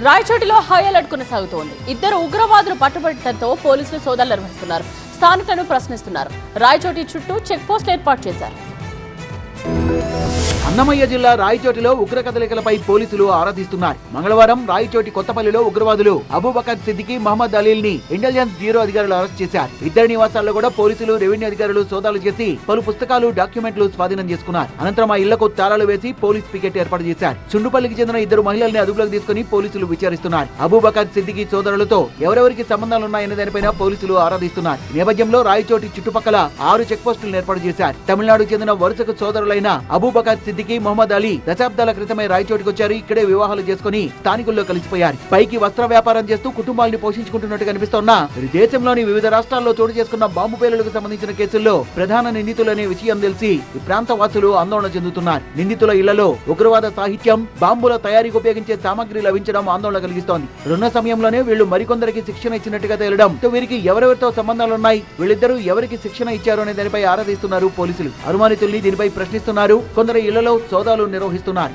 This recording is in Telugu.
రాయచోటిలో హై అలర్ట్ కొనసాగుతోంది. ఇద్దరు ఉగ్రవాదులు పట్టుబడటంతో పోలీసులు సోదాలు నిర్వహిస్తున్నారు. స్థానికులను ప్రశ్నిస్తున్నారు. రాయచోటి చుట్టూ చెక్ పోస్టులు ఏర్పాటు చేశారు. అన్నమయ్య జిల్లా రాయచోటిలో ఉగ్ర కదలికలపై పోలీసులు ఆరాధిస్తున్నారు. మంగళవారం రాయచోటి కొత్తపల్లిలో ఉగ్రవాదులు అబూబకర్ సిద్దికి, మహమ్మద్ అలీల్ ని ఇంటెలిజెన్స్ బ్యూరో అధికారులు అరెస్ట్ చేశారు. ఇద్దరి నివాసాల్లో కూడా పోలీసులు, రెవెన్యూ అధికారులు సోదాలు చేసి పలు పుస్తకాలు, డాక్యుమెంట్లు స్వాధీనం చేసుకున్నారు. అనంతరం ఆ ఇళ్లకు తాళాలు వేసి పోలీస్ పికెట్ ఏర్పాటు చేశారు. చుండుపల్లికి చెందిన ఇద్దరు మహిళల్ని అదుపులోకి తీసుకుని పోలీసులు విచారిస్తున్నారు. అబూబకర్ సిద్దికి సోదరులతో ఎవరెవరికి సంబంధాలున్నాయనే దానిపైన పోలీసులు ఆరాధిస్తున్నారు. ఈ నేపథ్యంలో రాయచోటి చుట్టుపక్కల 6 చెక్ పోస్టులను ఏర్పాటు చేశారు. తమిళనాడుకు చెందిన వరుసకు సోదరులైన అబూబకర్ సిద్దికి, మహమ్మద్ అలీ దశాబ్దాల క్రితమే రాయచోటికి వచ్చారు. ఇక్కడే వివాహాలు చేసుకుని స్థానికుల్లో కలిసిపోయారు. పైకి వస్త్ర వ్యాపారం చేస్తూ కుటుంబాలను పోషించుకుంటున్నట్టు కనిపిస్తోన్న దేశంలోని వివిధ రాష్ట్రాల్లో చోటు చేసుకున్న బాంబు పేలులకు సంబంధించిన కేసుల్లో ప్రధాన నిందితులనే విషయం తెలిసి ఈ ప్రాంత వాసులు ఆందోళన చెందుతున్నారు. నిందితుల ఇళ్లలో ఉగ్రవాద సాహిత్యం, బాంబుల తయారీకి ఉపయోగించే సామాగ్రి లభించడం ఆందోళన కలిగిస్తోంది. ఉన్న సమయంలోనే వీళ్లు మరికొందరికి శిక్షణ ఇచ్చినట్టుగా తేలడం, వీరికి ఎవరెవరితో సంబంధాలున్నాయి, వీళ్ళిద్దరూ ఎవరికి శిక్షణ ఇచ్చారు అనే దానిపై ఆరాధిస్తున్నారు పోలీసులు. అనుమానితుల్ని దీనిపై ప్రశ్నిస్తున్నారు. కొందరు ఇళ్లలో సోదాలు నిర్వహిస్తున్నారు.